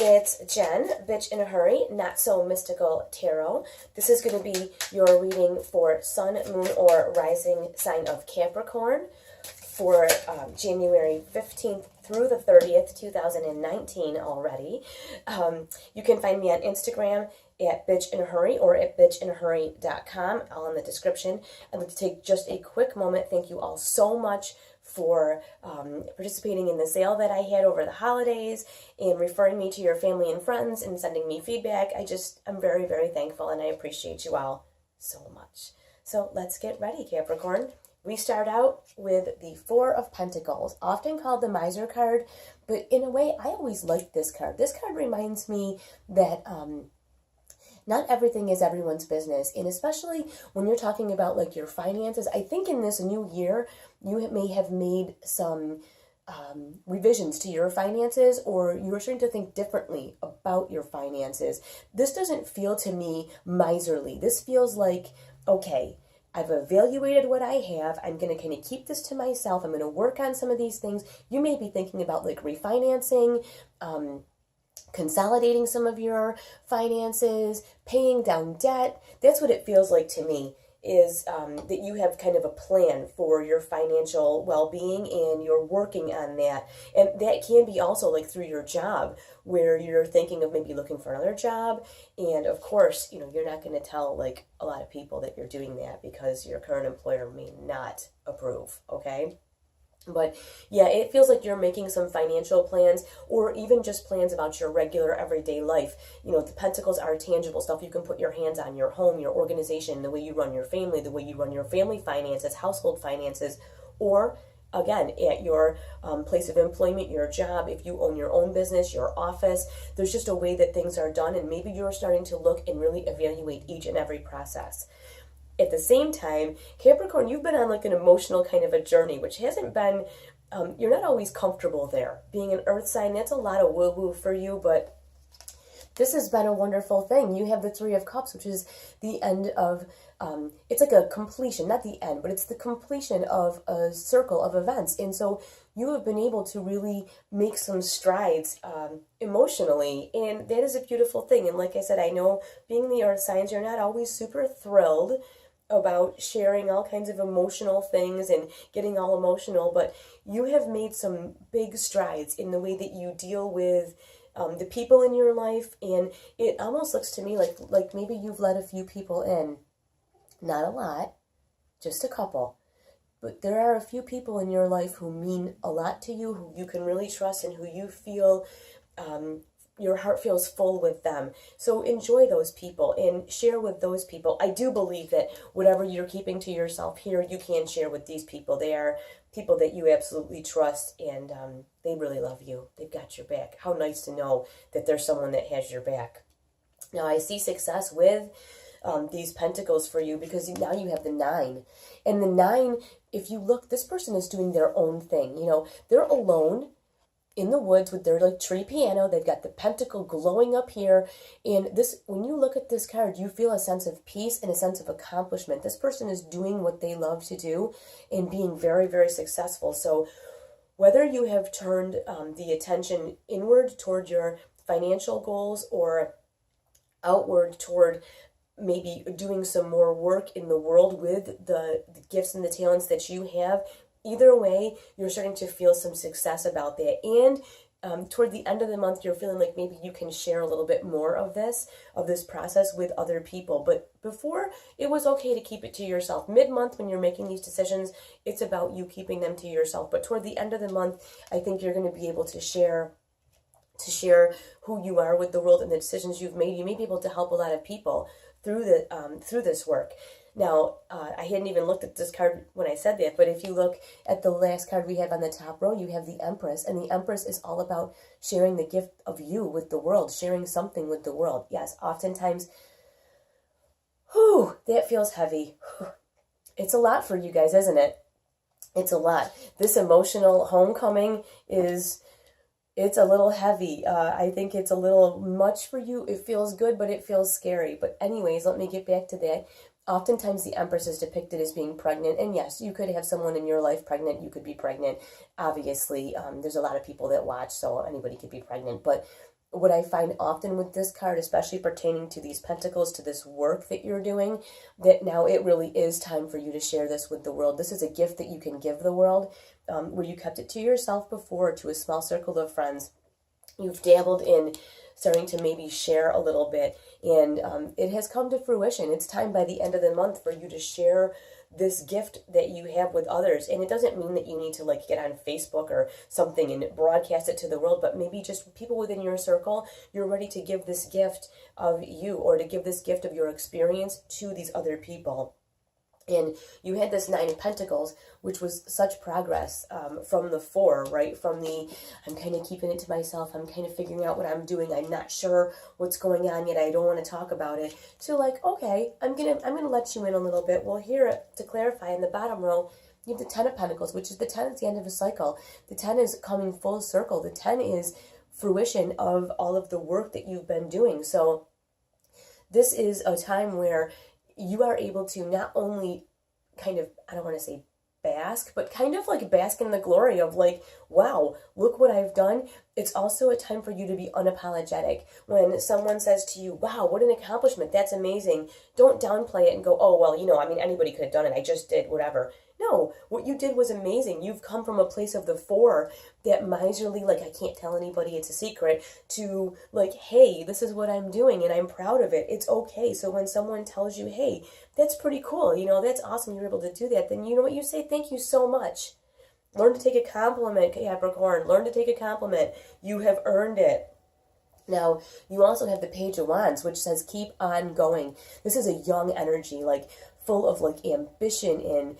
It's Jen, Bitch in a Hurry, Not So Mystical Tarot. This is going to be your reading for Sun, Moon, or Rising sign of Capricorn for January 15th through the 30th, 2019 already. You can find me on Instagram at Bitch in a Hurry or at bitchinahurry.com, all in the description. I'd like to take just a quick moment. Thank you all so much for participating in the sale that I had over the holidays and referring me to your family and friends and sending me feedback. I'm very, very thankful, and I appreciate you all so much. So let's get ready, Capricorn. We start out with the Four of Pentacles, often called the Miser card, but in a way, I always like this card. This card reminds me that not everything is everyone's business, and especially when you're talking about like your finances. I think in this new year, you may have made some revisions to your finances, or you're starting to think differently about your finances. This doesn't feel to me miserly. This feels like, okay, I've evaluated what I have. I'm going to kind of keep this to myself. I'm going to work on some of these things. You may be thinking about like refinancing, consolidating some of your finances, paying down debt. That's what it feels like to me, is that you have kind of a plan for your financial well-being and you're working on that. And that can be also like through your job, where you're thinking of maybe looking for another job. And of course, you're not going to tell like a lot of people that you're doing that because your current employer may not approve, okay? But yeah, it feels like you're making some financial plans, or even just plans about your regular everyday life. The pentacles are tangible stuff you can put your hands on: your home, your organization, the way you run your family, the way you run your family finances, household finances, or again, at your place of employment, your job, if you own your own business, your office. There's just a way that things are done, and maybe you're starting to look and really evaluate each and every process. At the same time, Capricorn, you've been on like an emotional kind of a journey, which hasn't been, you're not always comfortable there. Being an earth sign, that's a lot of woo-woo for you, but this has been a wonderful thing. You have the Three of Cups, which is the end of, it's like a completion, not the end, but it's the completion of a circle of events. And so you have been able to really make some strides emotionally, and that is a beautiful thing. And like I said, I know being the earth signs, you're not always super thrilled about sharing all kinds of emotional things and getting all emotional, but you have made some big strides in the way that you deal with the people in your life. And it almost looks to me like maybe you've let a few people in. Not a lot, just a couple. But there are a few people in your life who mean a lot to you, who you can really trust, and who you feel, your heart feels full with them. So enjoy those people and share with those people. I do believe that whatever you're keeping to yourself here, you can share with these people. They are people that you absolutely trust, and they really love you. They've got your back. How nice to know that there's someone that has your back. Now, I see success with these pentacles for you, because now you have the 9. And the 9, if you look, this person is doing their own thing. They're alone in the woods with their like tree piano. They've got the pentacle glowing up here. And this, when you look at this card, you feel a sense of peace and a sense of accomplishment. This person is doing what they love to do and being very, very successful. So whether you have turned the attention inward toward your financial goals, or outward toward maybe doing some more work in the world with the gifts and the talents that you have, either way, you're starting to feel some success about that. And toward the end of the month, you're feeling like maybe you can share a little bit more of this process with other people. But before, it was okay to keep it to yourself. Mid-month, when you're making these decisions, it's about you keeping them to yourself. But toward the end of the month, I think you're going to be able to share who you are with the world and the decisions you've made. You may be able to help a lot of people through this work. Now, I hadn't even looked at this card when I said that, but if you look at the last card we have on the top row, you have the Empress, and the Empress is all about sharing the gift of you with the world, sharing something with the world. Yes, oftentimes, that feels heavy. It's a lot for you guys, isn't it? It's a lot. This emotional homecoming it's a little heavy. I think it's a little much for you. It feels good, but it feels scary. But anyways, let me get back to that. Oftentimes the Empress is depicted as being pregnant, and yes, you could have someone in your life pregnant, you could be pregnant. Obviously, there's a lot of people that watch, so anybody could be pregnant, but what I find often with this card, especially pertaining to these pentacles, to this work that you're doing, that now it really is time for you to share this with the world. This is a gift that you can give the world, where you kept it to yourself before, to a small circle of friends. You've dabbled in starting to maybe share a little bit, and it has come to fruition. It's time by the end of the month for you to share this gift that you have with others. And it doesn't mean that you need to like get on Facebook or something and broadcast it to the world, but maybe just people within your circle, you're ready to give this gift of you, or to give this gift of your experience to these other people. And you had this Nine of Pentacles, which was such progress, from the Four, right? From the, I'm kind of keeping it to myself, I'm kind of figuring out what I'm doing, I'm not sure what's going on yet, I don't want to talk about it, to like, okay, I'm gonna let you in a little bit. Well, here, to clarify, in the bottom row, you have the Ten of Pentacles, which is the 10 at the end of a cycle. The 10 is coming full circle. The 10 is fruition of all of the work that you've been doing. So this is a time where you are able to not only kind of, I don't want to say bask, but kind of like bask in the glory of like, wow, look what I've done. It's also a time for you to be unapologetic. When someone says to you, wow, what an accomplishment, that's amazing, don't downplay it and go, oh, well, I mean, anybody could have done it, I just did, whatever. No, what you did was amazing. You've come from a place of the Four, that miserly, like, I can't tell anybody, it's a secret, to like, hey, this is what I'm doing and I'm proud of it. It's okay. So when someone tells you, hey, that's pretty cool, that's awesome, you're able to do that, then you know what you say? Thank you so much. Learn to take a compliment, Capricorn. Learn to take a compliment. You have earned it. Now, you also have the Page of Wands, which says keep on going. This is a young energy, like full of like ambition and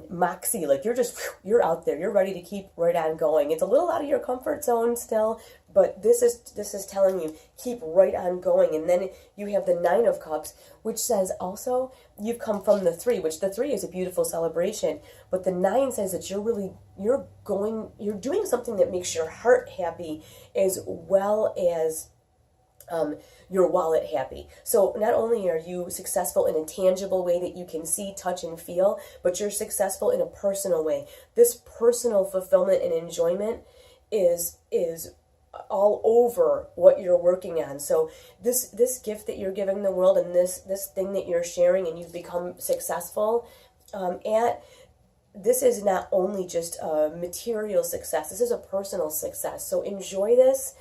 moxie. Like you're out there. You're ready to keep right on going. It's a little out of your comfort zone still, but this is telling you keep right on going. And then you have the Nine of Cups, which says also you've come from the Three, which the Three is a beautiful celebration, but the Nine says that you're doing something that makes your heart happy, as well as your wallet happy. So not only are you successful in a tangible way that you can see, touch, and feel, but you're successful in a personal way. This personal fulfillment and enjoyment is all over what you're working on. So this gift that you're giving the world, and this thing that you're sharing, and you've become successful at, this is not only just a material success, this is a personal success. So enjoy this.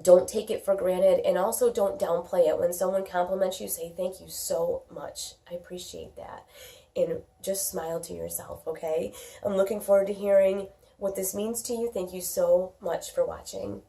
Don't take it for granted, and also don't downplay it. When someone compliments you, say thank you so much. I appreciate that. And just smile to yourself, okay? I'm looking forward to hearing what this means to you. Thank you so much for watching.